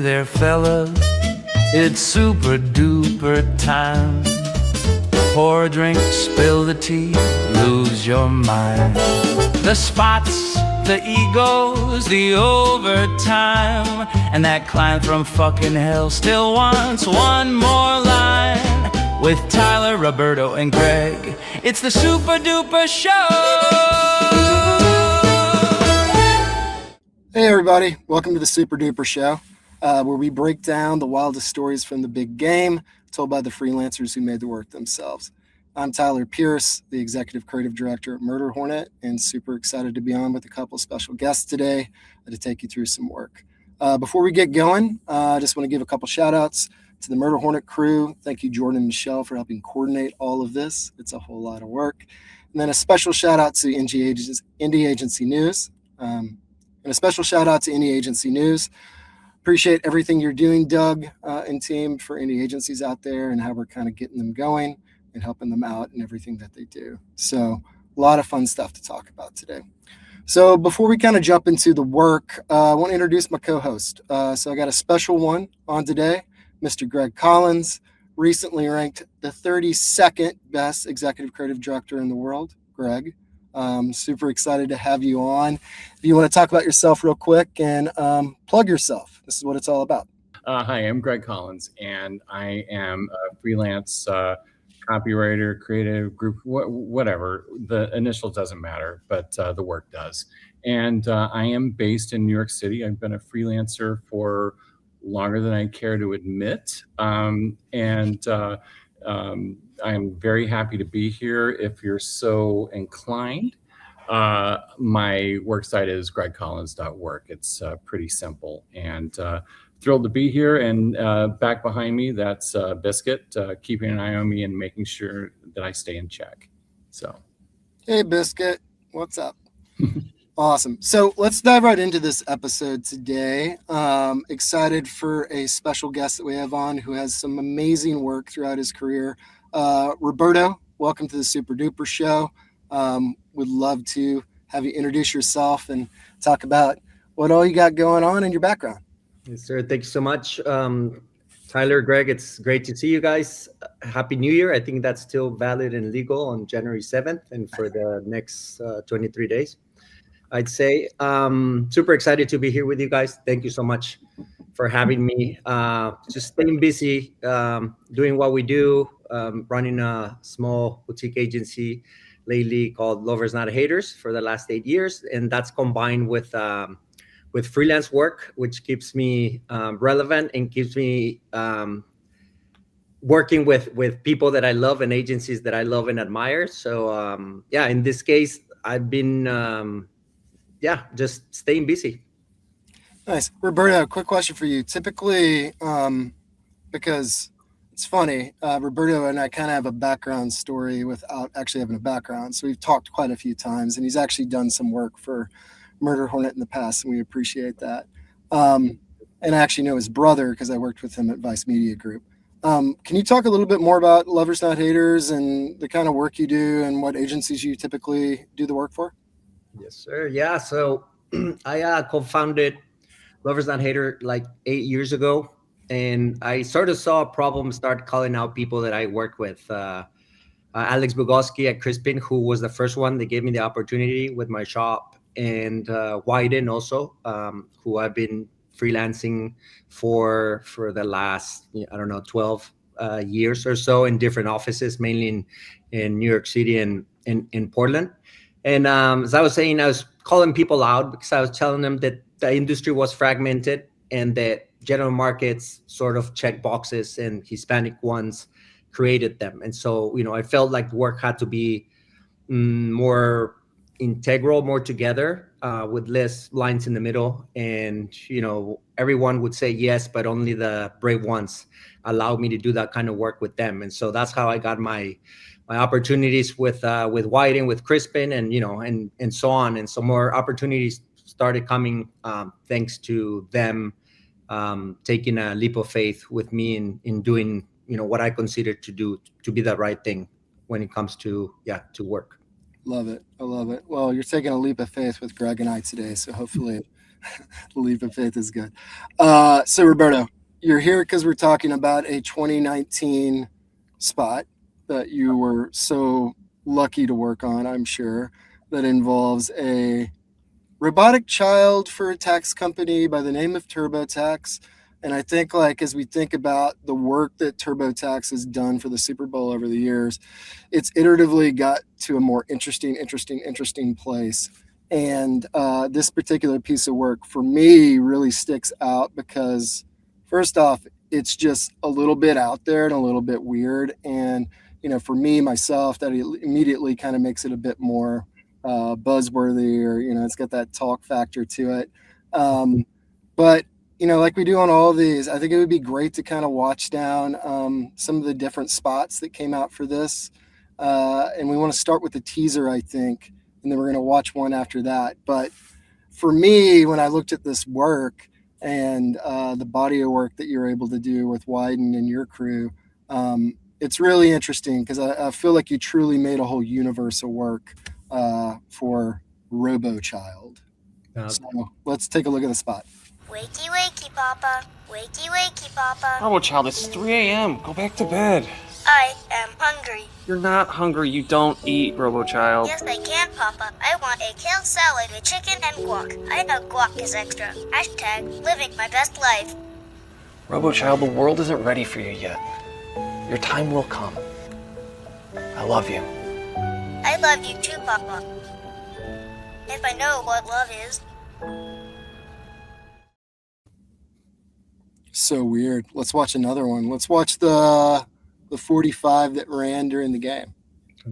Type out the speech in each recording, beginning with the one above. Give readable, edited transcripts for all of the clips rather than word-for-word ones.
there, fella, it's super duper time. Pour a drink, spill the tea, lose your mind. The spots, the egos, the overtime, and that client from fucking hell still wants one more line. With Tyler, Roberto, and Greg, it's the Super Duper Show! Hey everybody, welcome to the Super Duper Show, where we break down the wildest stories from the big game, told by the freelancers who made the work themselves. I'm Tyler Pierce, the Executive Creative Director at Murder Hornet, and super excited to be on with a couple special guests today to take you through some work. Before we get going, I just want to give a couple shout outs to the Murder Hornet crew. Thank you, Jordan and Michelle, for helping coordinate all of this. It's a whole lot of work. And then a special shout out to Indie Agency News. And a special shout out to Indie Agency News. Appreciate everything you're doing, Doug and team, for indie agencies out there and how we're kind of getting them going and helping them out and everything that they do. So a lot of fun stuff to talk about today. So before we kind of jump into the work, I want to introduce my co-host. So I got a special one on today, Mr. Greg Collins, recently ranked the 32nd best executive creative director in the world. Greg, super excited to have you on. If you want to talk about yourself real quick and plug yourself, this is what it's all about. Hi, I'm Greg Collins, and I am a freelance copywriter, creative group, whatever. The initial doesn't matter, but the work does. And I am based in New York City. I've been a freelancer for longer than I care to admit. I am very happy to be here if you're so inclined. My work site is gregcollins.work. It's pretty simple, and thrilled to be here. And back behind me, that's Biscuit, keeping an eye on me and making sure that I stay in check. So, hey, Biscuit, what's up? Awesome. So let's dive right into this episode today. Excited for a special guest that we have on who has some amazing work throughout his career. Roberto, welcome to the Super Duper Show. Would love to have you introduce yourself and talk about what all you got going on in your background. Yes, sir. Thank you so much. Tyler, Greg, it's great to see you guys. Happy New Year. I think that's still valid and legal on January 7th and for the next 23 days. I'd say super excited to be here with you guys. Thank you so much for having me. Just staying busy, doing what we do, running a small boutique agency lately called Lovers Not Haters for the last 8 years. And that's combined with freelance work, which keeps me relevant and keeps me working with people that I love and agencies that I love and admire. So yeah, in this case, I've been just staying busy. Nice. Roberto, quick question for you. Typically, because it's funny, Roberto and I kind of have a background story without actually having a background. So we've talked quite a few times, and he's actually done some work for Murder Hornet in the past, and we appreciate that. And I actually know his brother because I worked with him at Vice Media Group. Can you talk a little bit more about Lovers Not Haters and the kind of work you do and what agencies you typically do the work for? Yes, sir. Yeah. So I co-founded Lovers Not Hater like 8 years ago. And I sort of saw a problem start calling out people that I worked with. Alex Bugowski at Crispin, who was the first one that gave me the opportunity with my shop. And Wieden also, who I've been freelancing for the last, 12 years or so in different offices, mainly in New York City and in Portland. And as I was saying, I was calling people out because I was telling them that the industry was fragmented and that general markets sort of check boxes and Hispanic ones created them. And so, I felt like work had to be more integral, more together, with less lines in the middle. And, everyone would say yes, but only the brave ones allowed me to do that kind of work with them. And so that's how I got my opportunities with Wieden, with Crispin, and so on. And so more opportunities started coming thanks to them taking a leap of faith with me in doing what I consider to be the right thing when it comes to work. Love it. I love it. Well, you're taking a leap of faith with Greg and I today, so hopefully The leap of faith is good. So Roberto, you're here because we're talking about a 2019 spot that you were so lucky to work on, I'm sure, that involves a robotic child for a tax company by the name of TurboTax. And I think, like, as we think about the work that TurboTax has done for the Super Bowl over the years, it's iteratively got to a more interesting place. And this particular piece of work for me really sticks out because, first off, it's just a little bit out there and a little bit weird. And, for me, myself, that immediately kind of makes it a bit more buzzworthy, or, it's got that talk factor to it. But like we do on all of these, I think it would be great to kind of watch down some of the different spots that came out for this. And we want to start with the teaser, I think, and then we're going to watch one after that. But for me, when I looked at this work and the body of work that you're able to do with Wieden and your crew, it's really interesting because I feel like you truly made a whole universe of work for RoboChild. So let's take a look at the spot. Wakey, wakey, Papa. Wakey, wakey, Papa. RoboChild, it's 3 a.m. Go back to bed. I am hungry. You're not hungry. You don't eat, RoboChild. Yes, I can, Papa. I want a kale salad with chicken and guac. I know guac is extra. Hashtag living my best life. RoboChild, the world isn't ready for you yet. Your time will come. I love you. I love you too, Papa. If I know what love is. So weird. Let's watch another one. Let's watch the 45 that ran during the game.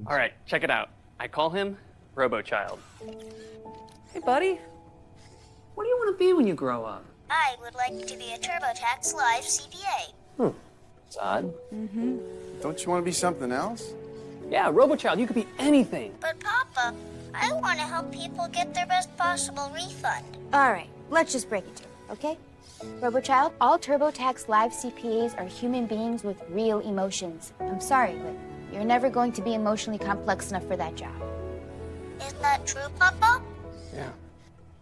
All right, check it out. I call him RoboChild. Hey, buddy. What do you want to be when you grow up? I would like to be a TurboTax Live CPA. It's odd. Don't you want to be something else? Yeah, RoboChild, you could be anything. But Papa, I want to help people get their best possible refund. All right, let's just break it down, okay? RoboChild, all TurboTax Live CPAs are human beings with real emotions. I'm sorry, but you're never going to be emotionally complex enough for that job. Is that true, Papa? Yeah.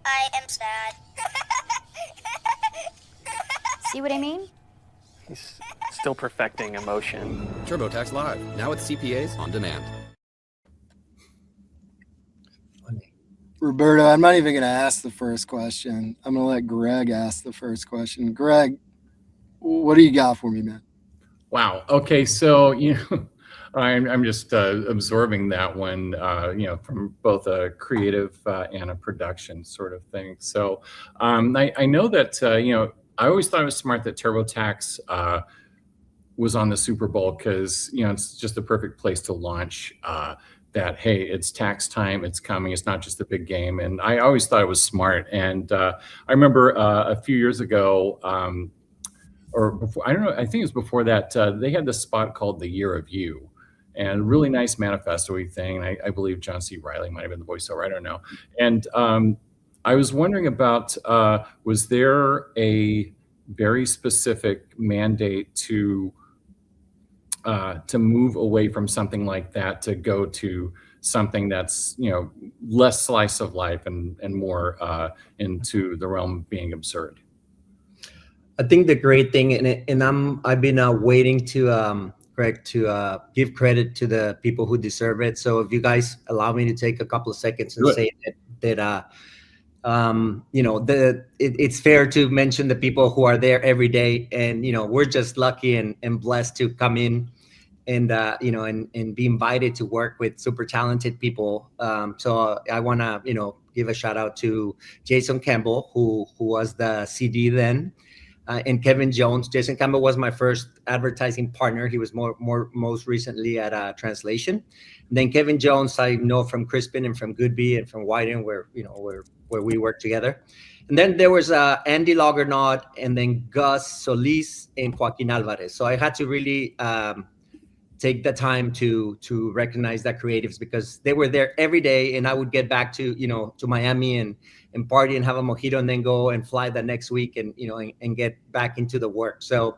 I am sad. See what I mean? He's still perfecting emotion. TurboTax Live, now with CPAs on demand. Roberto, I'm not even going to ask the first question. I'm going to let Greg ask the first question. Greg, what do you got for me, man? Wow. Okay. So, I'm just absorbing that one, from both a creative and a production sort of thing. So I know that, I always thought it was smart that TurboTax was on the Super Bowl because, it's just the perfect place to launch that, hey, it's tax time, it's coming, it's not just a big game. And I always thought it was smart. And I remember a few years ago, or before, I don't know, I think it was before that, they had this spot called The Year of You, and really nice manifesto-y thing. I believe John C. Reilly might have been the voiceover, I don't know. And I was wondering about, was there a very specific mandate to move away from something like that to go to something that's less slice of life and more into the realm of being absurd? I think the great thing, and I've been waiting to Greg to give credit to the people who deserve it. So if you guys allow me to take a couple of seconds and say that it's fair to mention the people who are there every day, and we're just lucky and blessed to come in and and be invited to work with super talented people. So I want to give a shout out to Jason Campbell, who was the CD then, and Kevin Jones. Jason Campbell was my first advertising partner. He was most recently at Translation. And then Kevin Jones I know from Crispin and from Goodby and from Wieden, where we worked together. And then there was Andy Loggernaut, and then Gus Solis and Joaquin Alvarez. So I had to really take the time to recognize that creatives, because they were there every day, and I would get back to to Miami and party and have a mojito, and then go and fly the next week and and get back into the work. So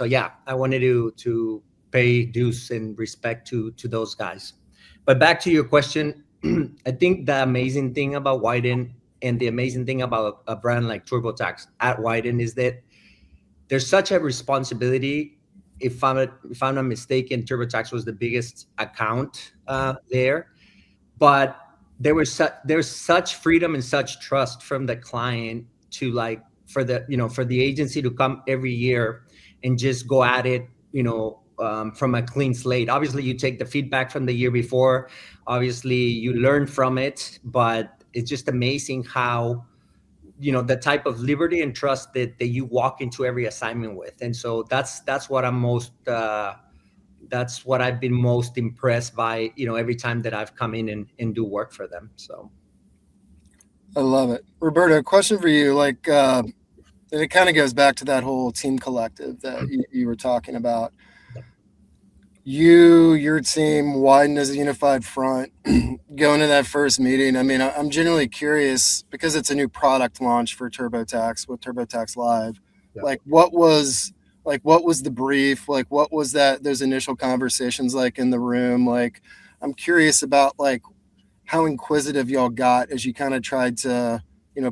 yeah, I wanted to pay dues and respect to those guys. But back to your question, I think the amazing thing about Wieden And the amazing thing about a brand like TurboTax at Wieden is that there's such a responsibility. If I'm not mistaken, TurboTax was the biggest account there, but there's such freedom and such trust from the client to like for the agency to come every year and just go at it, from a clean slate. Obviously, you take the feedback from the year before. Obviously, you learn from it, but it's just amazing how, the type of liberty and trust that you walk into every assignment with. And so that's what that's what I've been most impressed by, every time that I've come in and do work for them. So. I love it. Roberto, a question for you. Like, and it kind of goes back to that whole team collective that you were talking about. Your team, Wieden as a unified front, going to that first meeting. I mean, I'm genuinely curious because it's a new product launch for TurboTax with TurboTax Live. Yeah. Like, what was the brief? Like, what was those initial conversations like in the room? Like, I'm curious about like how inquisitive y'all got as you kind of tried to,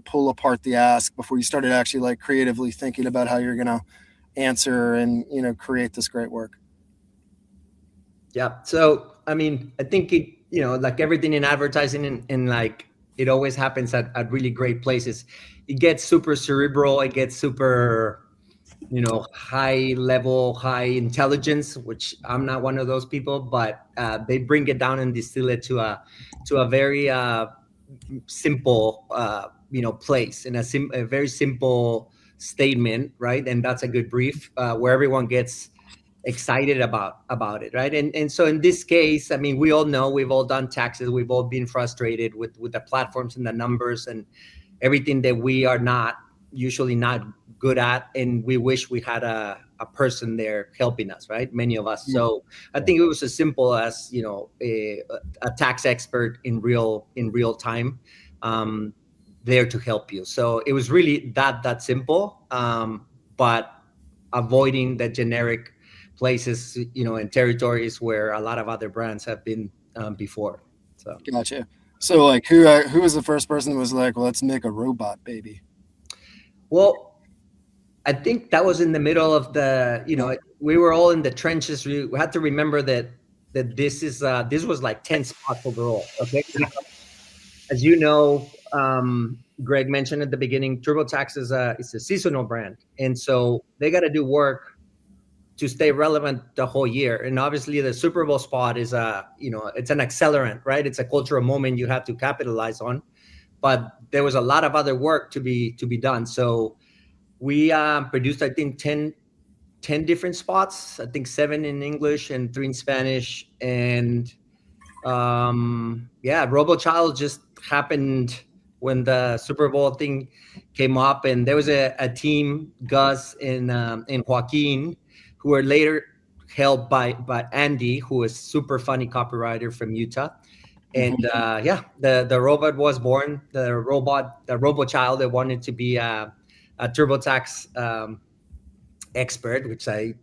pull apart the ask before you started actually like creatively thinking about how you're going to answer and, create this great work. Yeah. So, I mean, I think it, like everything in advertising and like it always happens at really great places. It gets super cerebral. It gets super, high level, high intelligence, which I'm not one of those people, but they bring it down and distill it to a very simple, place in a very simple statement, right? And that's a good brief where everyone gets excited about it, right? And so in this case, I mean, we all know, we've all done taxes, we've all been frustrated with the platforms and the numbers and everything that we are usually not good at, and we wish we had a person there helping us, right? Many of us. So I think it was as simple as a tax expert in real time there to help you. So it was really that simple, but avoiding the generic places, and territories where a lot of other brands have been before. So gotcha. So like who was the first person who was like, well, let's make a robot baby? Well, I think that was in the middle of the, we were all in the trenches. We had to remember that this was like 10 spots overall. Okay. As you know, Greg mentioned at the beginning, TurboTax is a seasonal brand. And so they got to do work to stay relevant the whole year. And obviously the Super Bowl spot is it's an accelerant, right? It's a cultural moment you have to capitalize on, but there was a lot of other work to be done. So we produced, I think, 10 different spots, I think 7 in English and 3 in Spanish. And RoboChild just happened when the Super Bowl thing came up, and there was a team, Gus and Joaquin, who were later helped by Andy, who is super funny copywriter from Utah. And the robot was born, the RoboChild that wanted to be a TurboTax expert, which I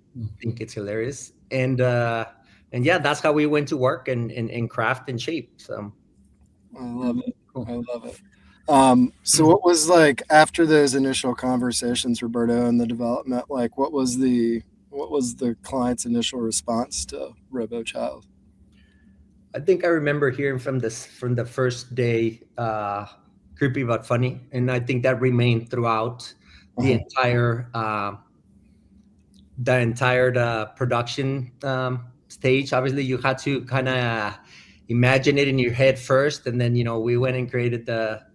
think it's hilarious. And that's how we went to work and craft and shape. So I love it. Cool. I love it. So what was like after those initial conversations, Roberto, and the development, like what was the client's initial response to RoboChild? I think I remember hearing from the first day, creepy but funny, and I think that remained throughout the entire production stage. Obviously, you had to kind of imagine it in your head first, and then we went and created the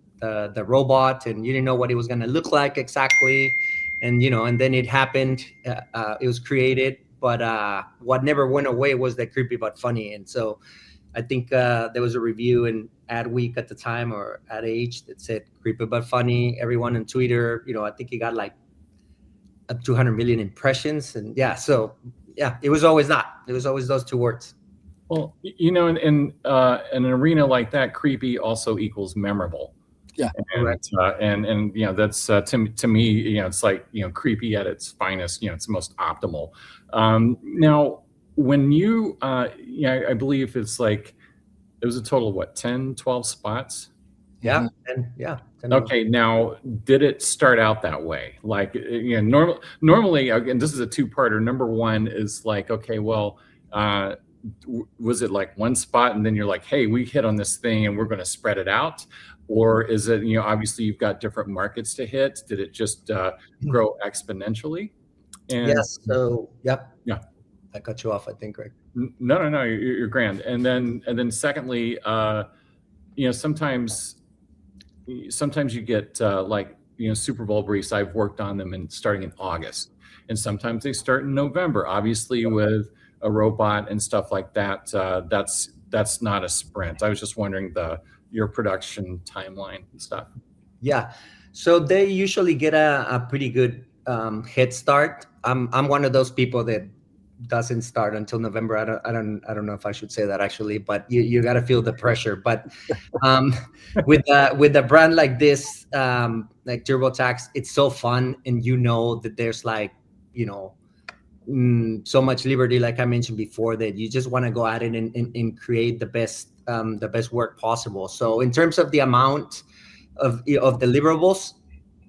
robot, and you didn't know what it was going to look like exactly, and and then it happened. It was created, but what never went away was the creepy but funny. And so I think there was a review in Adweek at the time, or Ad Age, that said creepy but funny. Everyone on Twitter, I think it got like up to 200 million impressions. And it was always that. It was always those 2 words. Well, in an arena like that, creepy also equals memorable. Yeah. And that's to me, it's like, creepy at its finest, it's most optimal. Now, when you, I believe it's like, it was a total of 10, 12 spots? Yeah, and 10 months. Okay, now did it start out that way? Like, normally, and this is a two-parter. Number one is like, okay, well, was it like one spot and then you're like, hey, we hit on this thing and we're going to spread it out? Or is it, obviously you've got different markets to hit. Did it just grow exponentially? And Yes. So, yep. Yeah. I cut you off, I think, Greg. No, you're grand. And then secondly, sometimes you get Super Bowl briefs. I've worked on them starting in August, and sometimes they start in November. Obviously, with a robot and stuff like that, that's not a sprint. I was just wondering your production timeline and stuff. Yeah, so they usually get a pretty good head start. I'm one of those people that doesn't start until November. I don't know if I should say that actually, but you got to feel the pressure. But with a brand like this, like TurboTax, it's so fun, and that there's so much liberty, like I mentioned before, that you just want to go at it and create the best work possible. So in terms of the amount of deliverables,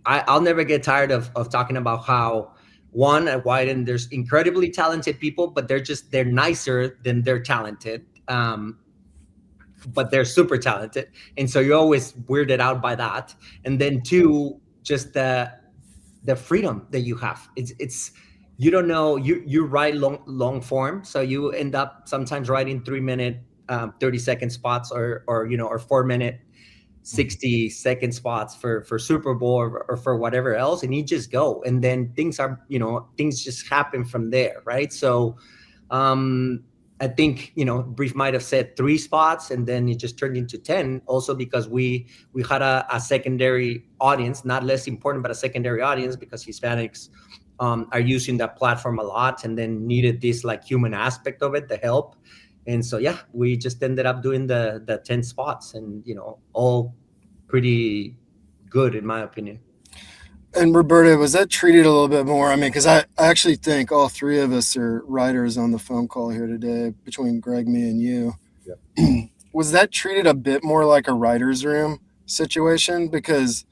I'll never get tired of talking about how, one, at Wieden, there's incredibly talented people, but they're nicer than they're talented. But they're super talented. And so you're always weirded out by that. And then two, just the freedom that you have. It's you don't know, you write long form. So you end up sometimes writing 3-minute, 30-second spots or 4-minute, 60-second spots for Super Bowl or for whatever else, and you just go, and then things just happen from there, right? So I think brief might have said 3 spots, and then it just turned into 10, also because we had a secondary audience, not less important, but a secondary audience, because Hispanics are using that platform a lot, and then needed this human aspect of it, the help. And so, yeah, we just ended up doing the 10 spots, and, all pretty good, in my opinion. And Roberto, was that treated a little bit more? I mean, because I actually think all 3 of us are writers on the phone call here today, between Greg, me, and you. Yep. Was that treated a bit more like a writer's room situation? Because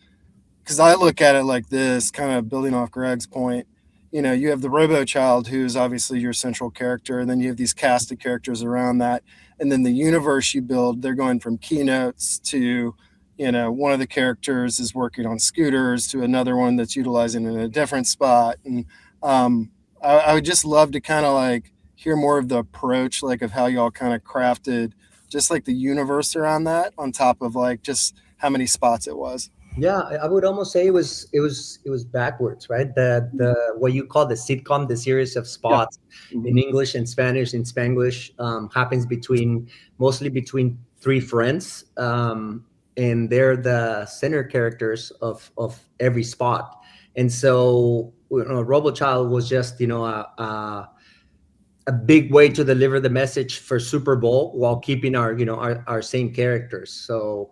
I look at it like this, kind of building off Greg's point. You have the RoboChild, who's obviously your central character, and then you have these cast of characters around that. And then the universe you build, they're going from keynotes to, one of the characters is working on scooters to another one that's utilizing it in a different spot. And I would just love to kind of hear more of the approach, of how y'all kind of crafted just the universe around that, on top of just how many spots it was. Yeah, I would almost say it was backwards, right? The what you call the sitcom, the series of spots, in English and Spanish. In Spanglish, happens mostly between 3 friends, and they're the center characters of every spot. And so, RoboChild was just a big way to deliver the message for Super Bowl while keeping our same characters. So.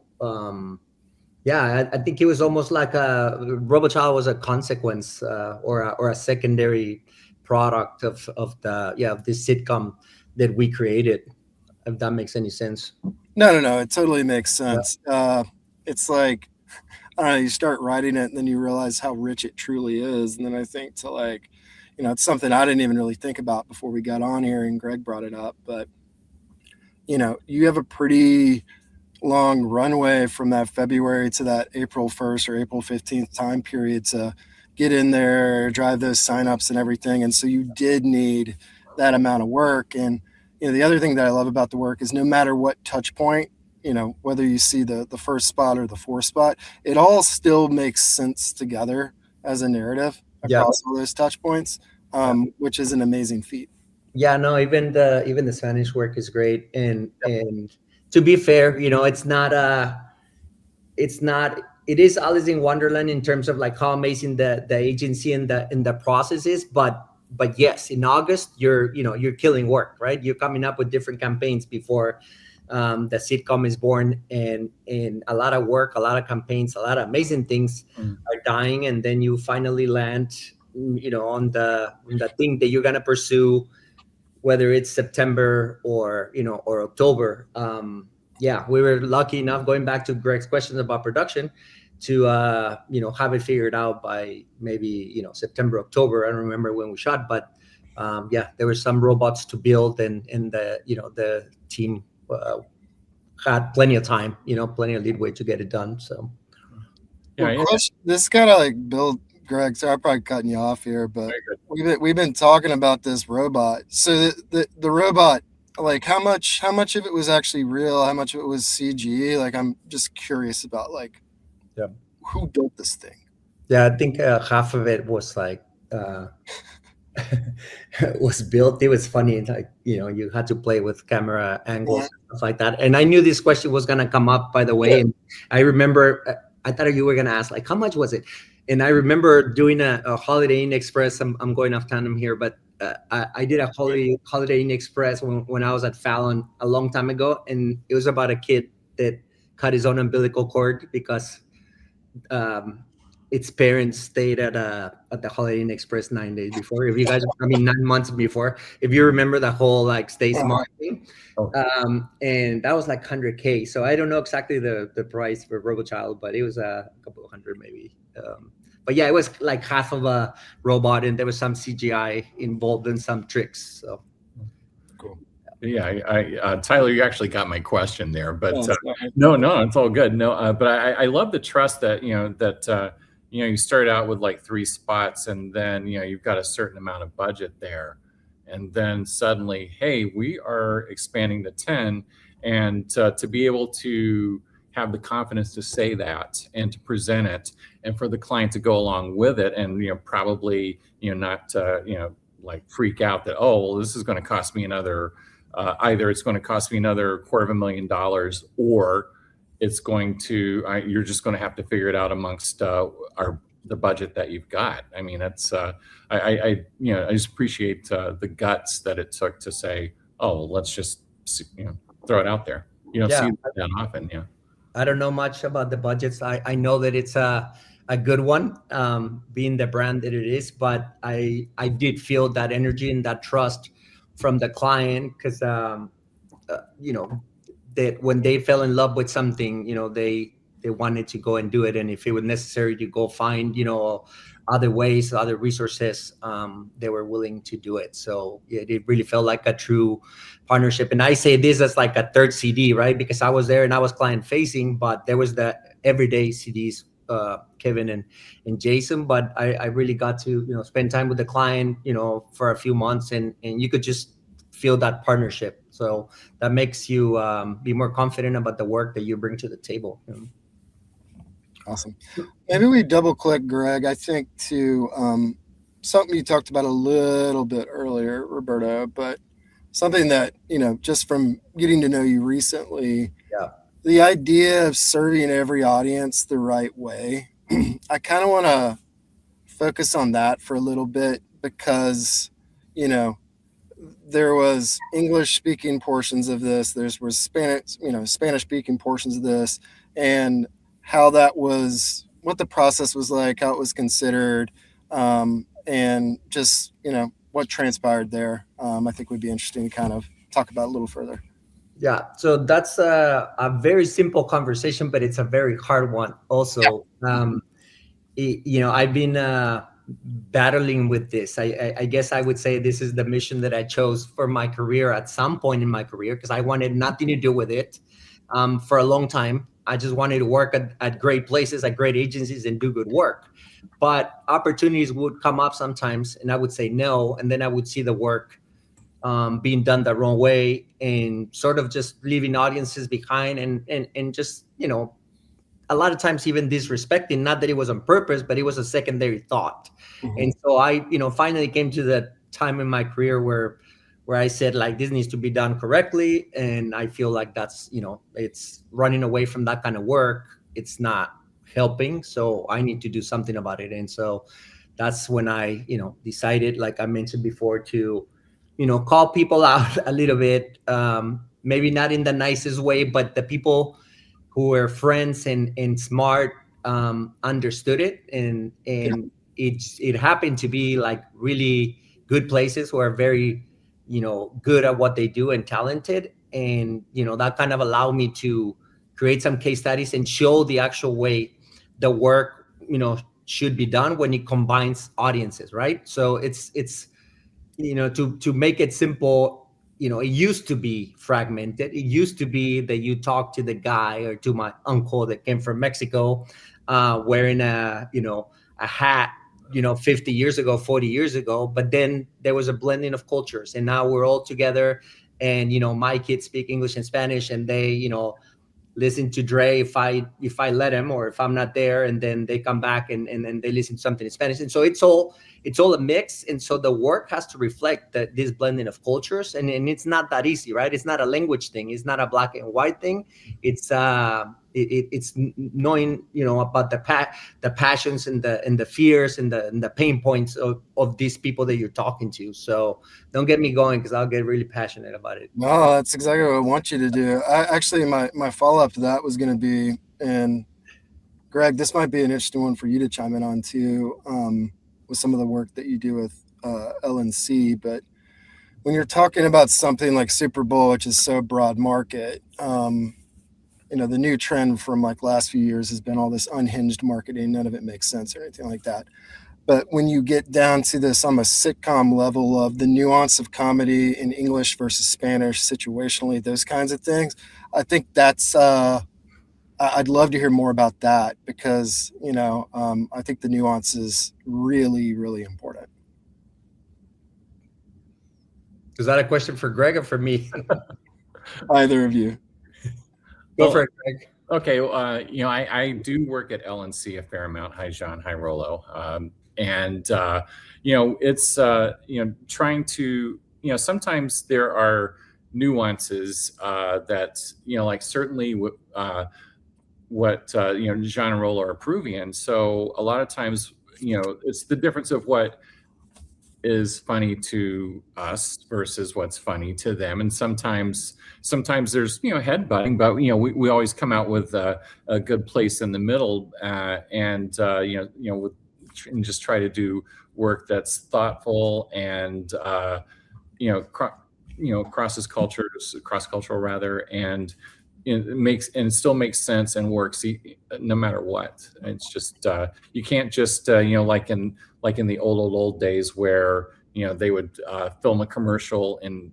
Yeah, I think it was almost like RoboChild was a consequence or a secondary product of this sitcom that we created, if that makes any sense. No, it totally makes sense. Yeah. It's like, I don't know, you start writing it and then you realize how rich it truly is. And then I think it's something I didn't even really think about before we got on here, and Greg brought it up. But, you have a pretty long runway from that February to that April 1st or April 15th time period to get in there, drive those signups and everything. And so you did need that amount of work. And, the other thing that I love about the work is no matter what touch point, whether you see the first spot or the 4th spot, it all still makes sense together as a narrative across all those touch points, which is an amazing feat. Yeah, no, even the Spanish work is great. And to be fair, it is Alice in Wonderland in terms of how amazing the agency and the process is, but yes, in August you're killing work, right? You're coming up with different campaigns before the sitcom is born, and a lot of work, a lot of campaigns, a lot of amazing things are dying, and then you finally land on the thing that you're gonna pursue, whether it's September or October. yeah, we were lucky enough, going back to Greg's questions about production, to have it figured out by maybe September, October. I don't remember when we shot, but yeah, there were some robots to build, and the team had plenty of time, plenty of leadway to get it done. So Yeah, this kind of like build, Greg. So I'm probably cutting you off here, but we've been talking about this robot. So the robot, like how much of it was actually real? How much of it was CG? Like I'm just curious about like who built this thing. Yeah, I think half of it was like was built. It was funny, like you had to play with camera angles and stuff like that. And I knew this question was gonna come up, by the way. And I remember I thought you were gonna ask like how much was it, and I remember doing a Holiday Inn Express. I'm going off tandem here, but I did a Holiday Inn Express when I was at Fallon a long time ago, and it was about a kid that cut his own umbilical cord because its parents stayed at the Holiday Inn Express 9 days before. If you guys, 9 months before, if you remember the whole like stay smart thing, and that was like 100K. So I don't know exactly the price for RoboChild, but it was a couple of hundred maybe. But yeah, it was like half of a robot, and there was some CGI involved in some tricks. So cool. Yeah, I Tyler, you actually got my question there, but no, it's all good. No, but I love the trust that you start out with like 3 spots, and then you've got a certain amount of budget there, and then suddenly, hey, we are expanding to 10, and to be able to have the confidence to say that and to present it, and for the client to go along with it, and probably not like freak out that, oh, well, this is going to cost me another either it's going to cost me another $250,000, or it's going to you're just going to have to figure it out amongst the budget that you've got. I mean, that's I just appreciate the guts that it took to say, oh, let's just throw it out there. You don't see that often. Yeah. I don't know much about the budgets. I know that it's a good one, being the brand that it is, but I did feel that energy and that trust from the client, because that when they fell in love with something, they wanted to go and do it, and if it was necessary to go find other ways, other resources, they were willing to do it. So yeah, it really felt like a true partnership. And I say this as like a third CD, right? Because I was there and I was client facing, but there was the everyday CDs, Kevin and Jason, but I really got to spend time with the client for a few months, and you could just feel that partnership. So that makes you be more confident about the work that you bring to the table. Awesome. Maybe we double click, Greg, I think, to something you talked about a little bit earlier, Roberto, but something that just from getting to know you recently, the idea of serving every audience the right way. I kind of want to focus on that for a little bit, because there was English speaking portions of this, there was Spanish speaking portions of this, and how that was, what the process was like, how it was considered, and just what transpired there. I think would be interesting to kind of talk about a little further. Yeah, so that's a very simple conversation, but it's a very hard one also. I've been battling with this. I guess I would say this is the mission that I chose for my career at some point in my career, because I wanted nothing to do with it for a long time. I just wanted to work at great places, at great agencies, and do good work. But opportunities would come up sometimes, and I would say no, and then I would see the work being done the wrong way, and sort of just leaving audiences behind, and just a lot of times even disrespecting. Not that it was on purpose, but it was a secondary thought. And so I finally came to the time in my career where I said, like, this needs to be done correctly, and I feel like that's it's running away from that kind of work. It's not helping, so I need to do something about it. And so that's when I decided, like I mentioned before, to call people out a little bit, maybe not in the nicest way, but the people who were friends and smart understood it, and it happened to be like really good places who are very good at what they do and talented. And that kind of allowed me to create some case studies and show the actual way the work should be done when it combines audiences, right? So it's to make it simple, it used to be fragmented. It used to be that you talk to the guy or to my uncle that came from Mexico, wearing a hat 50 years ago, 40 years ago, but then there was a blending of cultures, and now we're all together. And my kids speak English and Spanish, and they listen to Dre if I let them, or if I'm not there, and then they come back and then they listen to something in Spanish. And so it's all a mix. And so the work has to reflect this blending of cultures, and it's not that easy, right? It's not a language thing. It's not a black and white thing. It's it's knowing about the passions and the fears and the pain points of these people that you're talking to. So don't get me going, because I'll get really passionate about it. No, that's exactly what I want you to do. Actually, my follow-up to that was going to be, and Greg, this might be an interesting one for you to chime in on too, with some of the work that you do with LNC. But when you're talking about something like Super Bowl, which is so broad market, the new trend from like last few years has been all this unhinged marketing. None of it makes sense or anything like that. But when you get down to this on a sitcom level of the nuance of comedy in English versus Spanish, situationally, those kinds of things, I think that's, I'd love to hear more about that, because, I think the nuance is really, really important. Is that a question for Greg or for me? Either of you. Go for it, Greg. Okay. I do work at LNC at Paramount. Hi, John. Hi, Rolo. And it's trying to sometimes there are nuances that like certainly what John and Rolo are approving, and so a lot of times it's the difference of what is funny to us versus what's funny to them, and sometimes there's headbutting, but we always come out with a good place in the middle, and just try to do work that's thoughtful and crosses cultures, cross-cultural rather, and it still makes sense and works no matter what. It's just you can't just like in the old days where they would film a commercial in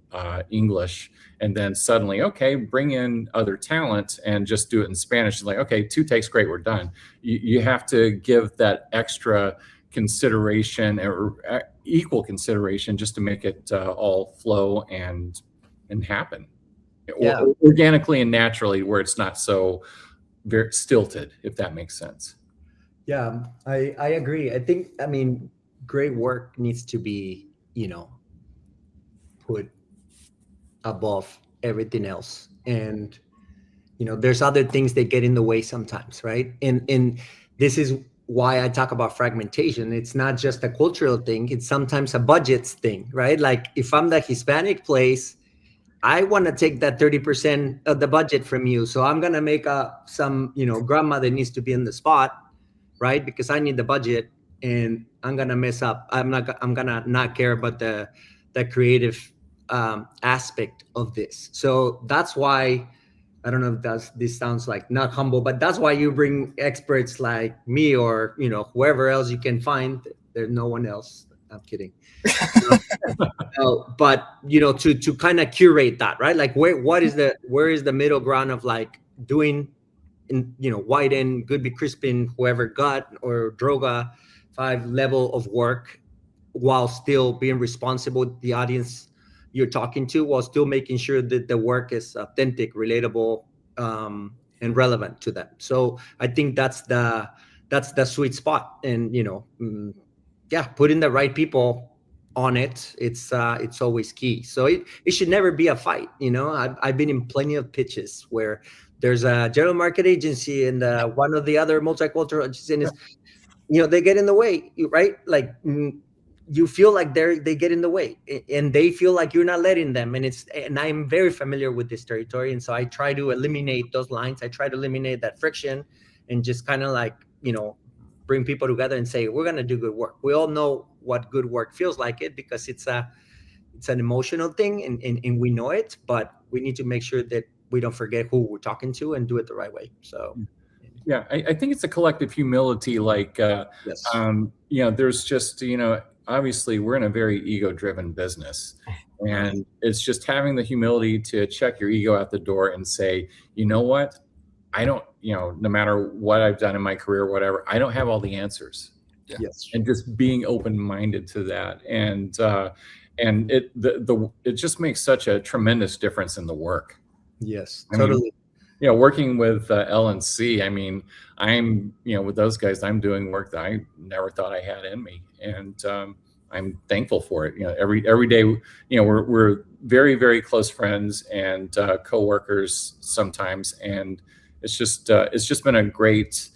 English and then suddenly, okay, bring in other talent and just do it in Spanish. It's like, okay, 2 takes, great, we're done. You have to give that extra consideration or equal consideration just to make it all flow and happen. Yeah. Organically and naturally, where it's not so very stilted, if that makes sense. Yeah, I agree. I mean, great work needs to be, put above everything else. And, there's other things that get in the way sometimes, right? And this is why I talk about fragmentation. It's not just a cultural thing. It's sometimes a budgets thing, right? Like if I'm the Hispanic place, I want to take that 30% of the budget from you. So I'm going to make some, grandma that needs to be in the spot, right? Because I need the budget, and I'm going to mess up. I'm going to not care about the creative aspect of this. So that's why, I don't know if this sounds like not humble, but that's why you bring experts like me or, whoever else you can find. There's no one else. I'm kidding. But to kind of curate that, right? Like where is the middle ground of like doing Wieden, Goodby Crispin, whoever got, or Droga 5 level of work, while still being responsible with the audience you're talking to, while still making sure that the work is authentic, relatable, and relevant to them. So I think that's the sweet spot. And putting the right people on it, it's always key. So it should never be a fight. I've been in plenty of pitches where there's a general market agency and one of the other multicultural agencies, they get in the way, right? Like you feel like they get in the way, and they feel like you're not letting them. And I'm very familiar with this territory, and so I try to eliminate those lines. I try to eliminate that friction, and just kind of like bring people together and say, we're going to do good work. We all know what good work feels like, because it's an emotional thing, and we know it, but we need to make sure that we don't forget who we're talking to and do it the right way. So yeah, I think it's a collective humility. Like, yes. There's just, obviously we're in a very ego-driven business, and it's just having the humility to check your ego out the door and say, you know what, I don't, no matter what I've done in my career, whatever, I don't have all the answers. Yeah. Yes. And just being open-minded to that, and it just makes such a tremendous difference in the work. Yes, I mean, totally. working with L&C, I mean, I'm, with those guys, I'm doing work that I never thought I had in me, and I'm thankful for it. Every day, we're very, very close friends and coworkers sometimes, and it's just been a great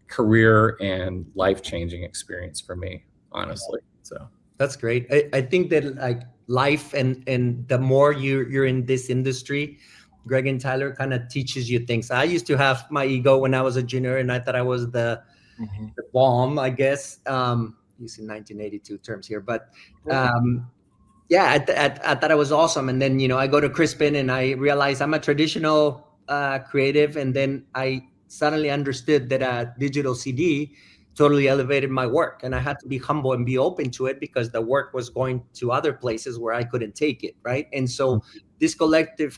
career and life-changing experience for me, honestly. So that's great. I think that like life and the more you're in this industry, Greg and Tyler, kind of teaches you things. I used to have my ego when I was a junior, and I thought I was the bomb, I guess, using 1982 terms here. But I thought I was awesome. And then, I go to Crispin and I realize I'm a traditional creative. And then I suddenly understood that a digital CD totally elevated my work. And I had to be humble and be open to it because the work was going to other places where I couldn't take it, right? And so this collective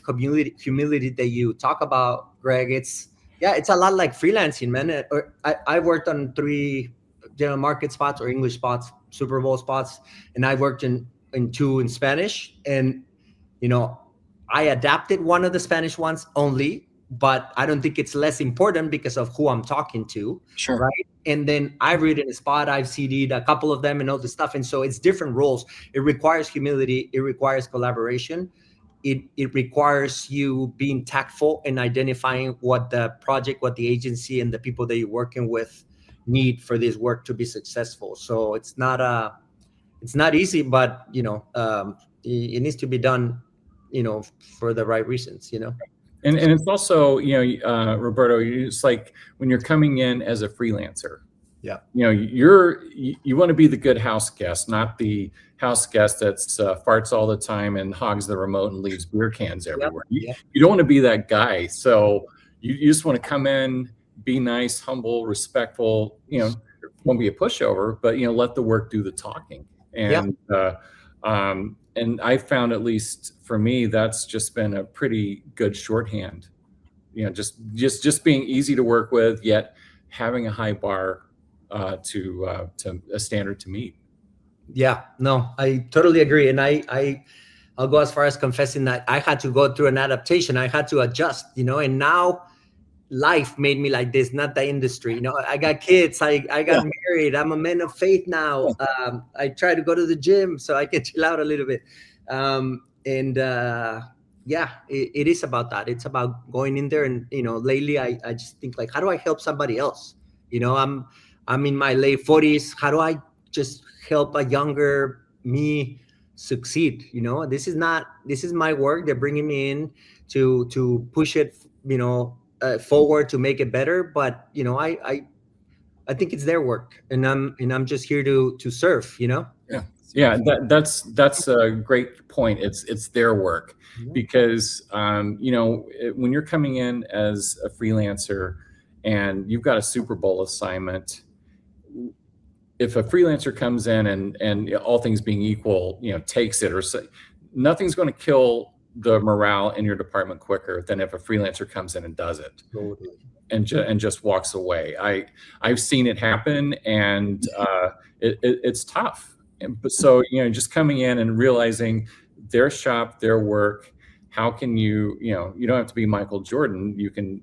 humility that you talk about, Greg, it's a lot like freelancing, man. I worked on 3 general market spots or English spots, Super Bowl spots, and I worked in 2 in Spanish. And, I adapted one of the Spanish ones only, but I don't think it's less important because of who I'm talking to. Sure. Right. And then I've written a spot, I've CD'd a couple of them and all this stuff. And so it's different roles. It requires humility. It requires collaboration. It requires you being tactful and identifying what the project, what the agency and the people that you're working with need for this work to be successful. So it's not easy, but it needs to be done, for the right reasons, And it's also, Roberto, it's like when you're coming in as a freelancer, you want to be the good house guest, not the house guest that's farts all the time and hogs the remote and leaves beer cans everywhere. You don't want to be that guy. So you just want to come in, be nice, humble, respectful, won't be a pushover, but, let the work do the talking. And I found, at least for me, that's just been a pretty good shorthand. Just being easy to work with, yet having a high bar to a standard to meet. Yeah, no, I totally agree. And I'll go as far as confessing that I had to go through an adaptation. I had to adjust, and now life made me like this, not the industry. I got kids, I got married, I'm a man of faith now. I try to go to the gym so I can chill out a little bit. It is about that. It's about going in there and, lately I just think like, how do I help somebody else? I'm in my late 40s. How do I just help a younger me succeed? This is my work. They're bringing me in to push it, forward to make it better. But I think it's their work, and I'm just here to serve. Yeah. That's a great point. It's their work, because when you're coming in as a freelancer and you've got a Super Bowl assignment, if a freelancer comes in and all things being equal, takes it, or nothing's going to kill the morale in your department quicker than if a freelancer comes in and does it. Totally. And just walks away. I've seen it happen, and it's tough. So just coming in and realizing their shop, their work. How can you don't have to be Michael Jordan. You can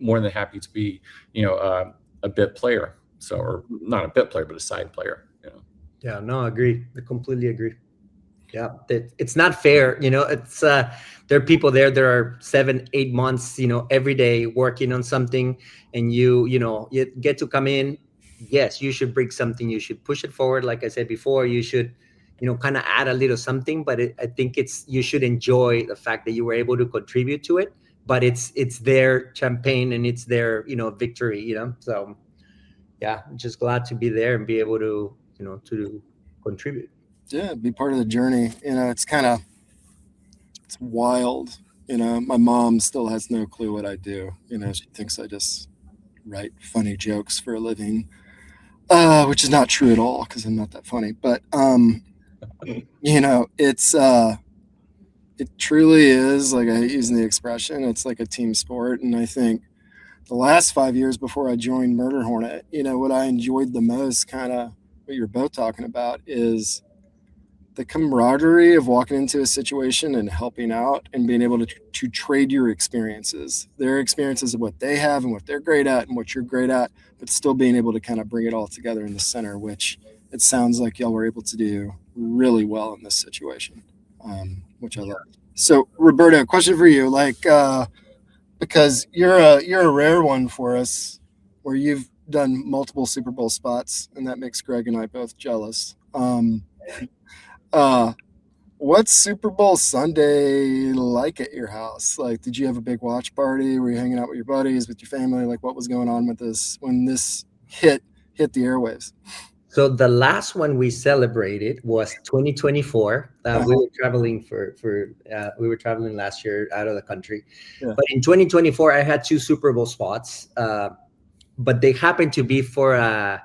more than happy to be a bit player. So, or not a bit player, but a side player. Yeah, no, I agree. I completely agree. Yeah, it's not fair. It's there are people there that are 7-8 months, every day working on something, and you get to come in. Yes, you should bring something. You should push it forward. Like I said before, you should, kind of add a little something. But I think you should enjoy the fact that you were able to contribute to it. But it's their champagne and it's their victory. So yeah, I'm just glad to be there and be able to to contribute. Yeah, be part of the journey. It's kind of it's wild. My mom still has no clue what I do. She thinks I just write funny jokes for a living, which is not true at all because I'm not that funny. But it's it truly is, like, I hate using the expression, it's like a team sport. And I think the last 5 years before I joined Murder Hornet, what I enjoyed the most, kind of what you're both talking about, is the camaraderie of walking into a situation and helping out and being able to trade your experiences, their experiences of what they have and what they're great at and what you're great at, but still being able to kind of bring it all together in the center, which it sounds like y'all were able to do really well in this situation, which I love. So, Roberto, question for you, because you're a rare one for us, where you've done multiple Super Bowl spots, and that makes Greg and I both jealous. What's Super Bowl Sunday like at your house? Like, did you have a big watch party? Were you hanging out with your buddies, with your family? Like, what was going on with this when this hit the airwaves? So the last one we celebrated was 2024. We were traveling we were traveling last year out of the country. Yeah. But in 2024, I had 2 Super Bowl spots, but they happened to be for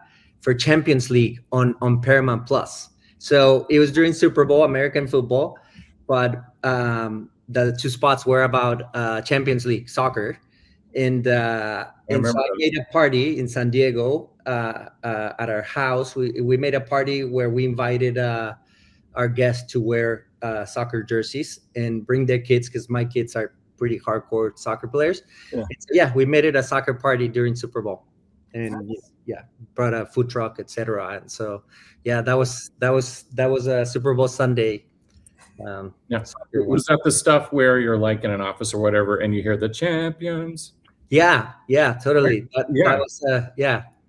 Champions League on Paramount Plus. So it was during Super Bowl, American football, but the 2 spots were about Champions League soccer. And so I made a party in San Diego at our house. We made a party where we invited our guests to wear soccer jerseys and bring their kids, because my kids are pretty hardcore soccer players. Yeah. So, we made it a soccer party during Super Bowl, and brought a food truck, etc. And so that was a Super Bowl Sunday. Was that the stuff where you're like in an office or whatever and you hear the champions? Yeah, totally. That was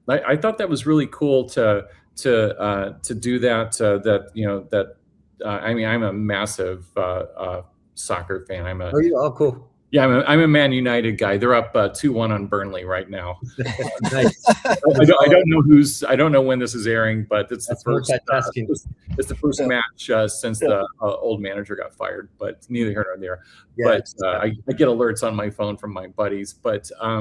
I thought that was really cool to do that. I mean, I'm a massive soccer fan. Cool. Yeah, I'm a Man United guy. They're up 2-1 on Burnley right now. Nice. I don't know when this is airing, but it's the first. It's the first match since the old manager got fired. But neither here nor there. Yeah, I get alerts on my phone from my buddies. But I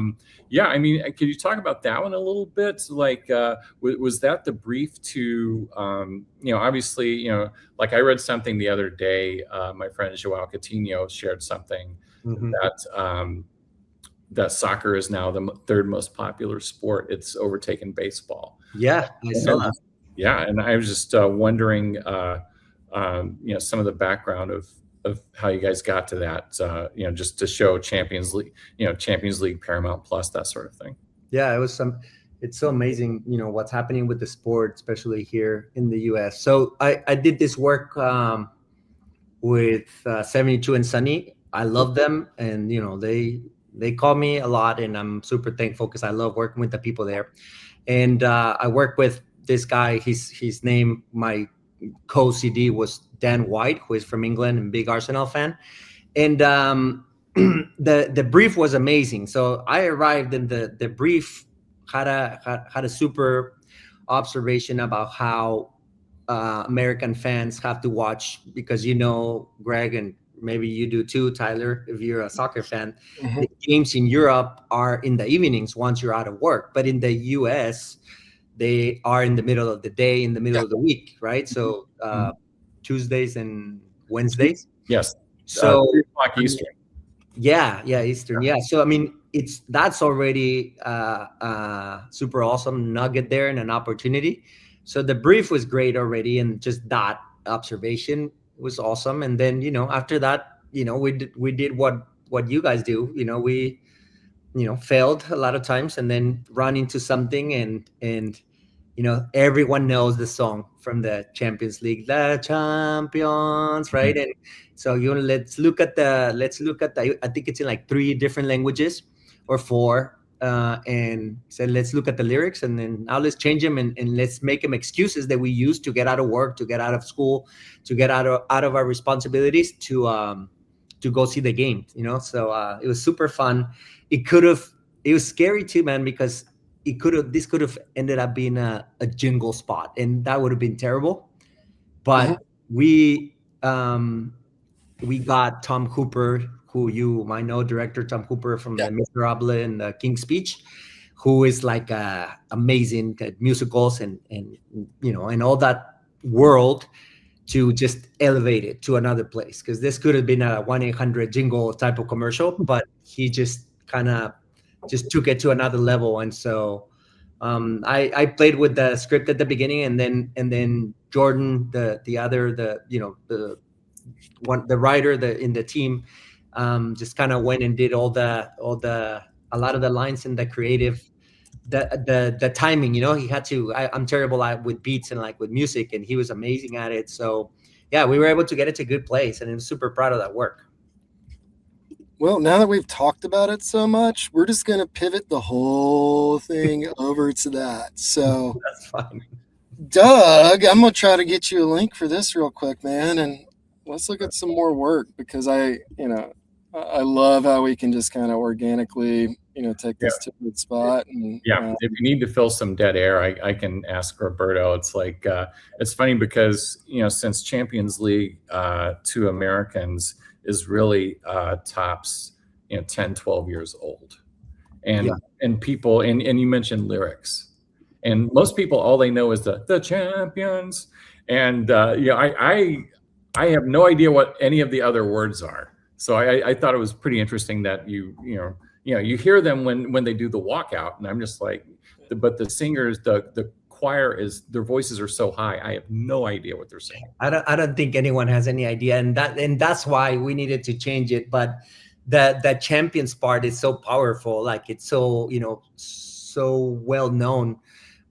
mean, could you talk about that one a little bit? Like, was that the brief to obviously, like I read something the other day. My friend Joao Coutinho shared something. Mm-hmm. That soccer is now the 3rd most popular sport. It's overtaken baseball. Yeah, I saw that. Yeah, and I was just wondering, some of the background of how you guys got to that. Just to show Champions League, Paramount Plus, that sort of thing. Yeah, it's so amazing, what's happening with the sport, especially here in the U.S. So I did this work with 72 and Sunny. I love them, and they call me a lot, and I'm super thankful because I love working with the people there. And I work with this guy. His name, my co-CD, was Dan White, who is from England and big Arsenal fan. And the brief was amazing. So I arrived, and the brief had a super observation about how American fans have to watch, because Greg, and maybe you do too, Tyler, if you're a soccer fan, mm-hmm. The games in Europe are in the evenings once you're out of work. But in the US, they are in the middle of the day, in the middle of the week, right? So Tuesdays and Wednesdays. Yes. So 3 o'clock Eastern. Yeah, Eastern. Yeah. So I mean, that's already super awesome nugget there and an opportunity. So the brief was great already, and just that observation was awesome. And then after that, we did what you guys do. We failed a lot of times, and then run into something, and everyone knows the song from the Champions League, the champions, right? Mm-hmm. And so let's look at the I think it's in like 3 different languages or 4. And said, let's look at the lyrics, and then now let's change them, and let's make them excuses that we use to get out of work, to get out of school, to get out of our responsibilities, to go see the game. So it was super fun. It was scary too, man, because this could have ended up being a jingle spot, and that would have been terrible. But we we got Tom Hooper, who you might know, director Tom Hooper from the Miserable and the King's Speech, who is like amazing at musicals and and all that world, to just elevate it to another place. Because this could have been a 1-800 jingle type of commercial, but he just kind of just took it to another level. And so I played with the script at the beginning, and then Jordan, the writer in the team, just kind of went and did a lot of the lines in the creative, the timing. He had to. I'm terrible with beats and like with music, and he was amazing at it. So yeah, we were able to get it to a good place, and I'm super proud of that work. Well, now that we've talked about it so much, we're just going to pivot the whole thing over to that. So that's fine. Doug, I'm going to try to get you a link for this real quick, man. And let's look at some more work, because I love how we can just kind of organically, take this to a good spot. And, if you need to fill some dead air, I can ask Roberto. It's like, it's funny because, since Champions League to Americans is really tops 10, 12 years old, and people, and you mentioned lyrics, and most people, all they know is the champions, and I have no idea what any of the other words are. So I thought it was pretty interesting that you hear them when they do the walkout, and I'm just like, but the singers, the choir, their voices are so high, I have no idea what they're saying. I don't think anyone has any idea, and that's why we needed to change it. But the champions part is so powerful, like it's so so well known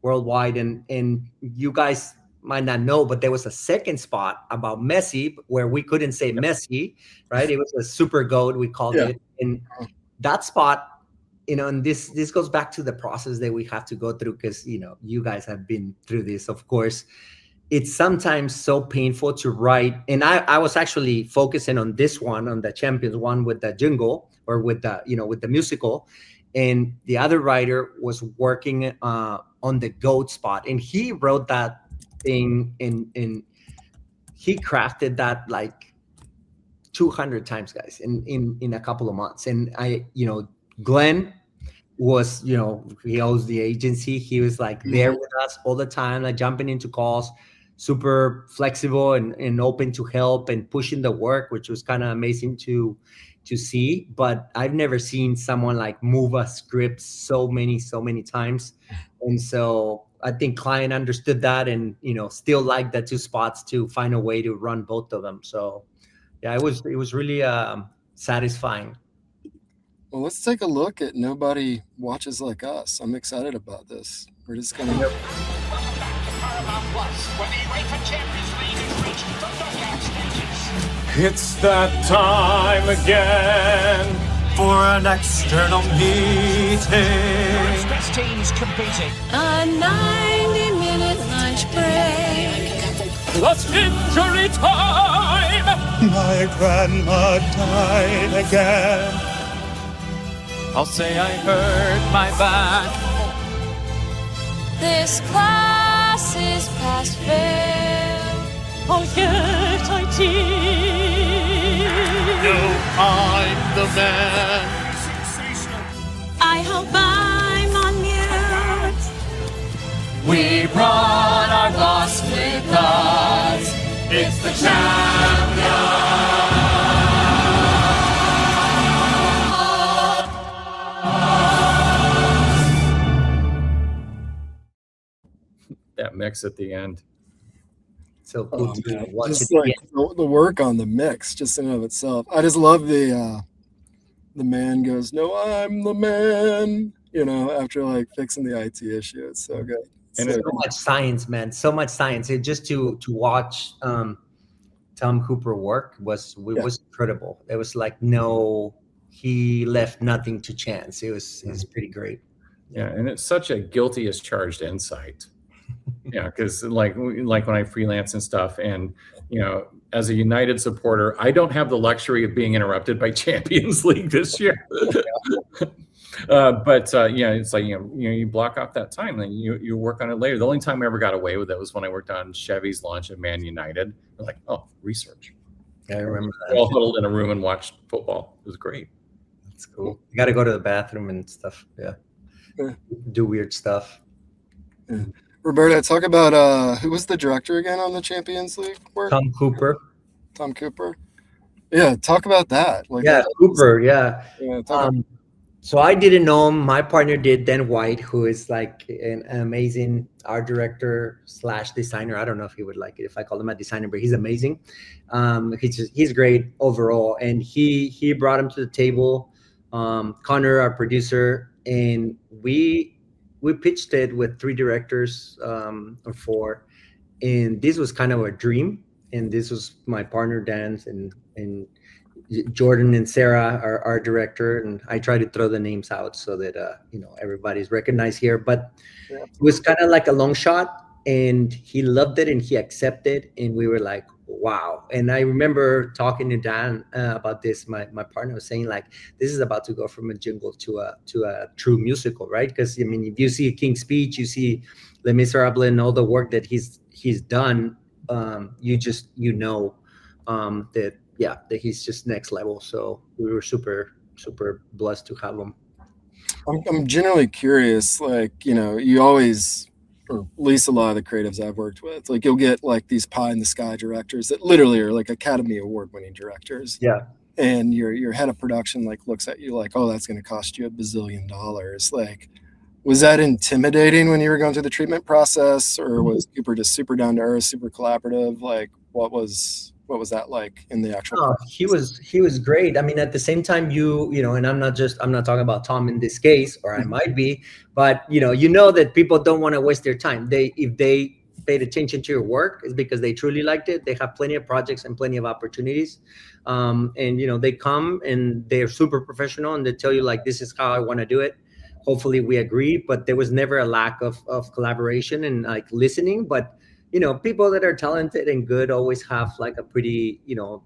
worldwide, and you guys might not know, but there was a second spot about Messi where we couldn't say Messi, right? It was a super goat, we called it, and that spot. And this goes back to the process that we have to go through, because you guys have been through this, of course. It's sometimes so painful to write, and I was actually focusing on this one, on the champions one, with the jingle, or with the with the musical, and the other writer was working on the goat spot, and he wrote that thing, and he crafted that like 200 times, guys, in a couple of months. And Glenn was, he owns the agency. He was like there with us all the time, like jumping into calls, super flexible and open to help and pushing the work, which was kind of amazing to see. But I've never seen someone like move a script so many times. And so I think client understood that, and still liked the two spots to find a way to run both of them. So yeah, it was really satisfying. Well, let's take a look at Nobody Watches Like Us. I'm excited about this. We're just going to... Paramount Plus, where the UEFA Champions League has reached the knockout stages. It's that time again for an external meeting. Europe's best teams competing. A 90-minute lunch break. Plus injury time. My grandma died again. I'll say I hurt my back. This class is past fail. I'll get IT. No, I'm the man. I hope I'm on mute. We brought our boss with us. It's the champion. That mix at the end. So cool to watch just it like the work on the mix, just in and of itself. I just love the man goes, "No, I'm the man." After like fixing the IT issue, it's so good. And so much science, man. So much science. And just to watch Tom Hooper work was incredible. It was like he left nothing to chance. It was pretty great. Yeah, and it's such a guilty as charged insight. Yeah, because like when I freelance and stuff, and as a United supporter, I don't have the luxury of being interrupted by Champions League this year. But it's like you block off that time, then you work on it later. The only time I ever got away with it was when I worked on Chevy's launch of Man United. We're like, oh, research. I remember We all that. huddled in a room and watched football. It was great. That's cool. You got to go to the bathroom and stuff. Yeah. Do weird stuff. Yeah. Roberto, talk about who was the director again on the Champions League work? Tom Cooper. Tom Cooper. Yeah, talk about that. Like, Yeah, Cooper. Yeah. talk So I didn't know him. My partner did, Dan White, who is like an amazing art director / designer. I don't know if he would like it if I called him a designer, but he's amazing. He's great overall, and he brought him to the table. Connor, our producer, and we pitched it with 3 directors or 4, and this was kind of a dream. And this was my partner Dan's and Jordan and Sarah, our director, and I try to throw the names out so that everybody's recognized here. But it was kind of like a long shot, and he loved it and he accepted, and we were like, wow. And I remember talking to Dan about this. My partner was saying, like, this is about to go from a jingle to a true musical, right? Because I mean, if you see King's Speech, you see Les Miserables and all the work that he's done, that he's just next level. So we were super blessed to have him. I'm generally curious, like, you always, or at least a lot of the creatives I've worked with, like, you'll get like these pie in the sky directors that literally are like Academy Award winning directors. Yeah. And your head of production like looks at you like, oh, that's going to cost you $1 bazillion. Like, was that intimidating when you were going through the treatment process, or was Cooper just super down to earth, super collaborative? Like, what was that like in the actual process? He was great. I mean, at the same time, and I'm not talking about Tom in this case, or I might be, but that people don't want to waste their time. If they paid attention to your work, it's because they truly liked it. They have plenty of projects and plenty of opportunities. And they come and they're super professional and they tell you, like, this is how I want to do it. Hopefully we agree, but there was never a lack of collaboration and like listening. But people that are talented and good always have like a pretty,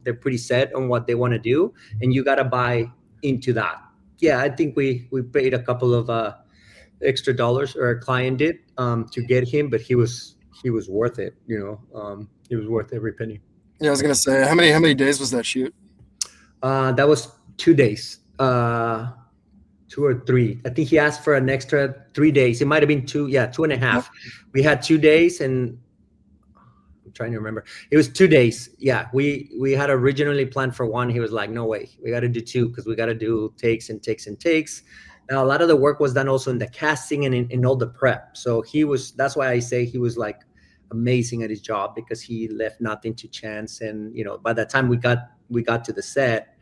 they're pretty set on what they want to do, and you got to buy into that. Yeah, I think we paid a couple of extra dollars, or a client did, to get him, but he was worth it. It was worth every penny. Yeah, I was gonna say, how many days was that shoot? That was 2 days. 2 or 3. I think he asked for an extra 3 days. It might have been 2. Yeah, 2.5. Yep. We had 2 days, and I'm trying to remember. It was 2 days. Yeah, we had originally planned for 1. He was like, no way, we got to do 2 because we got to do takes and takes and takes. Now, a lot of the work was done also in the casting and in all the prep. So that's why I say he was like amazing at his job, because he left nothing to chance. And by the time we got to the set,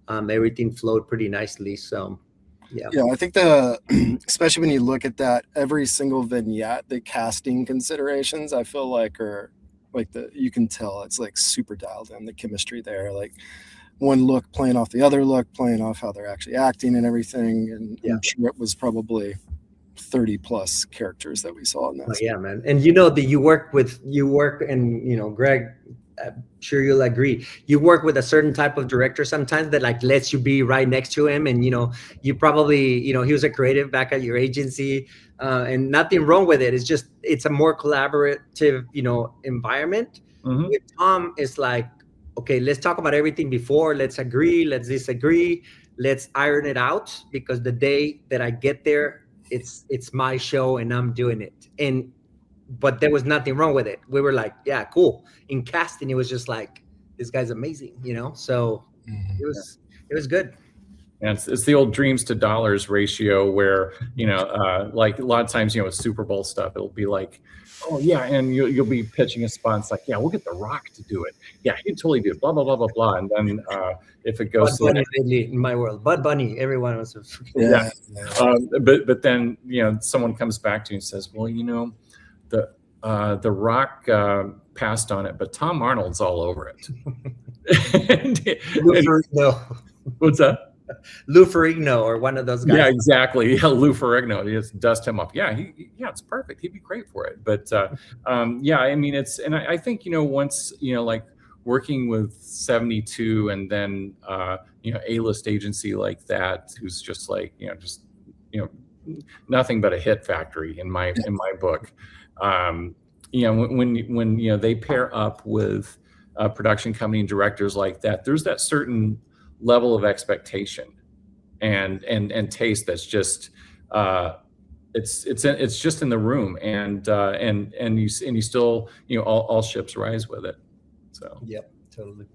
everything flowed pretty nicely. So. Yeah, I think especially when you look at that, every single vignette, the casting considerations, I feel like are like you can tell it's like super dialed in, the chemistry there, like one look playing off the other look, playing off how they're actually acting and everything. And I'm sure it was probably 30 plus characters that we saw in that. Oh, yeah, man. And that you work and Greg, I'm sure you'll agree, you work with a certain type of director sometimes that like lets you be right next to him, and you probably he was a creative back at your agency, and nothing wrong with it. It's just it's a more collaborative environment. Mm-hmm. With Tom, it's like, okay, let's talk about everything before, let's agree, let's disagree, let's iron it out, because the day that I get there, it's my show and I'm doing it. But there was nothing wrong with it. We were like, yeah, cool. In casting, it was just like, this guy's amazing, So it was good. And it's the old dreams to dollars ratio where, like a lot of times, with Super Bowl stuff, it'll be like, oh yeah, and you'll be pitching a spot. It's like, yeah, we'll get The Rock to do it. Yeah, he'd totally do it. Blah blah blah blah blah. And then if it goes Bud Bunny, in my world, Bud Bunny, everyone was. Yeah. But then someone comes back to you and says, well, the Rock passed on it, but Tom Arnold's all over it. What's that? Lou Ferrigno or one of those guys. Yeah, exactly. Yeah, Lou Ferrigno. You just dust him up. Yeah, it's perfect. He'd be great for it. But yeah, I mean, I think once like working with 72 and then A-list agency like that, who's just like nothing but a hit factory in my book. When they pair up with production company and directors like that, there's that certain level of expectation and taste that's just it's just in the room, and you still, you know, all ships rise with it. So yep, totally.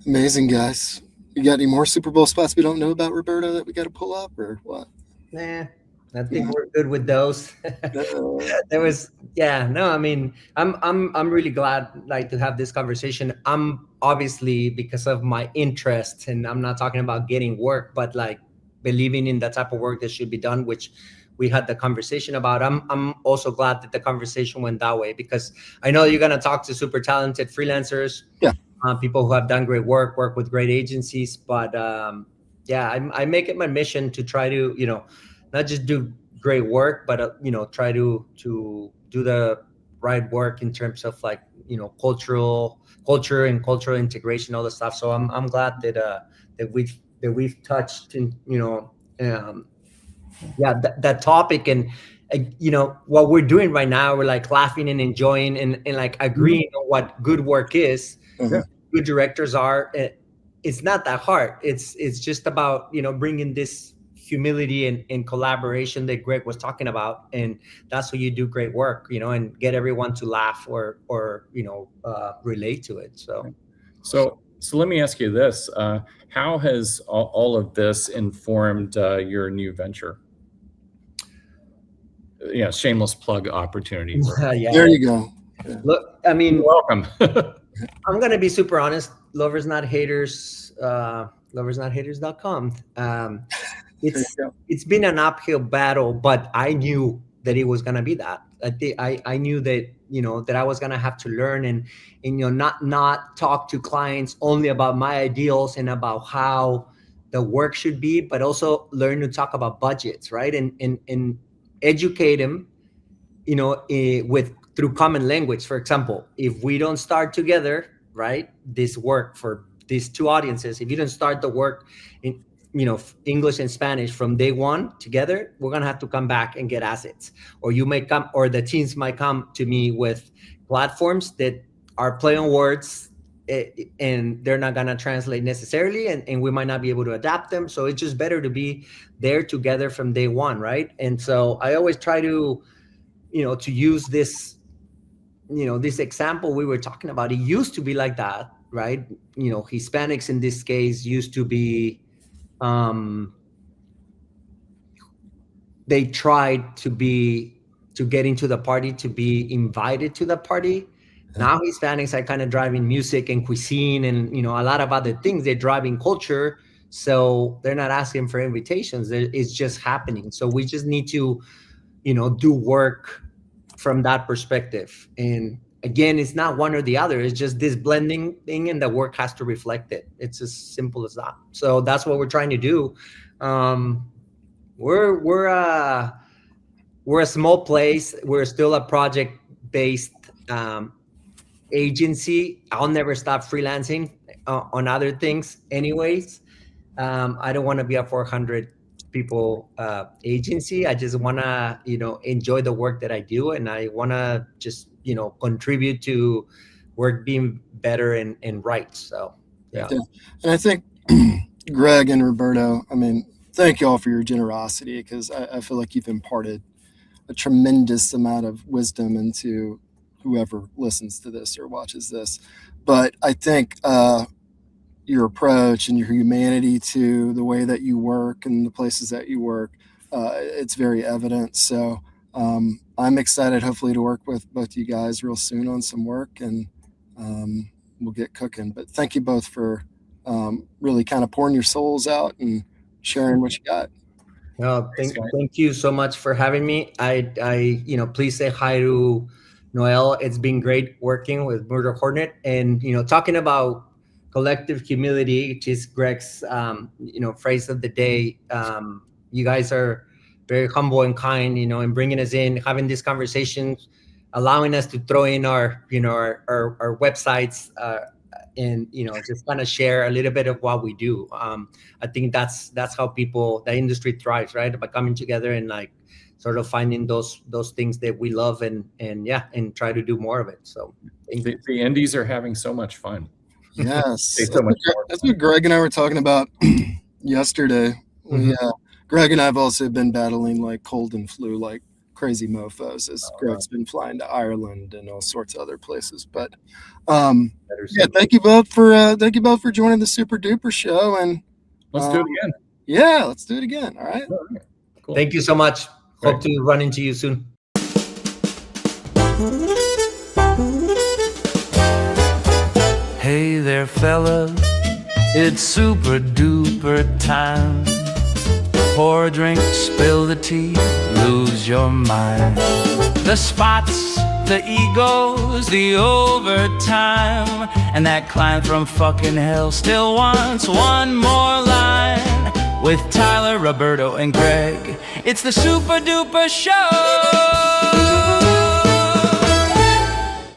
Amazing, guys. You got any more Super Bowl spots we don't know about, Roberto, that we got to pull up, or what? Nah, I think we're good with those. There was, no, I mean, I'm really glad like to have this conversation. I'm obviously, because of my interest, and I'm not talking about getting work, but like believing in the type of work that should be done, which we had the conversation about. I'm also glad that the conversation went that way, because I know you're gonna talk to super talented freelancers, people who have done great work with great agencies, but I make it my mission to try to, you know, not just do great work, but you know, try to do the right work in terms of like, you know, culture and cultural integration, all the stuff. So I'm glad that we've touched in, you know, that topic. And you know, what we're doing right now, we're like laughing and enjoying and like agreeing on what good work is. Good directors are. It's not that hard. It's just about, you know, bringing this humility and collaboration that Greg was talking about, and that's how you do great work, you know, and get everyone to laugh or you know, relate to it. So let me ask you this: how has all of this informed your new venture? Yeah, shameless plug opportunity. There you go. Look, I mean, you're welcome. I'm gonna be super honest. Lovers Not Haters, loversnothaters.com. It's been an uphill battle, but I knew that it was gonna be that. I knew that, you know, that I was gonna have to learn and you know, not talk to clients only about my ideals and about how the work should be, but also learn to talk about budgets, right? And educate them, you know, through common language. For example, if we don't start together, right, this work for these two audiences, if you don't start the work in, you know, English and Spanish from day one together, we're gonna have to come back and get assets, or you may come, or the teams might come to me with platforms that are play on words, and they're not gonna translate necessarily, and we might not be able to adapt them. So it's just better to be there together from day one, right? And so I always try to, you know, to use this, you know, this example we were talking about. It used to be like that, right? You know, Hispanics in this case used to be, they tried to get into the party, to be invited to the party. Now Hispanics are kind of driving music and cuisine and, you know, a lot of other things. They're driving culture. So they're not asking for invitations. It's just happening. So we just need to, you know, do work from that perspective. And again, it's not one or the other. It's just this blending thing, and the work has to reflect it. It's as simple as that. So that's what we're trying to do. We're a small place. We're still a project-based agency. I'll never stop freelancing on other things anyways. I don't want to be a 400 people agency. I just want to, you know, enjoy the work that I do, and I want to just, you know, contribute to work being better and right. So yeah. And I think Greg and Roberto, I mean, thank you all for your generosity, because I feel like you've imparted a tremendous amount of wisdom into whoever listens to this or watches this. But I think your approach and your humanity to the way that you work and the places that you work, it's very evident. So I'm excited, hopefully, to work with both you guys real soon on some work, and we'll get cooking. But thank you both for really kind of pouring your souls out and sharing what you got. No, thank you so much for having me. I you know, please say hi to Noel. It's been great working with Murder Hornet, and, you know, talking about collective humility, which is Greg's you know, phrase of the day. You guys are very humble and kind, you know, and bringing us in, having these conversations, allowing us to throw in our, you know, our websites, and, you know, just kind of share a little bit of what we do. I think that's how the industry thrives, right? By coming together and like sort of finding those things that we love and try to do more of it. So the indies are having so much fun. Yes, So much that's what Greg and I were talking about yesterday. Greg and I have also been battling like cold and flu like crazy mofos as Greg's been flying to Ireland and all sorts of other places. But thank you both for joining the Super Duper Show, and let's do it again. Yeah, let's do it again. All right. Cool. Thank you so much. Hope to run into you soon. Hey there, fella, it's super duper time. Pour a drink, spill the tea, lose your mind. The spots, the egos, the overtime, and that client from fucking hell still wants one more line. With Tyler, Roberto, and Greg, it's the Super Duper Show.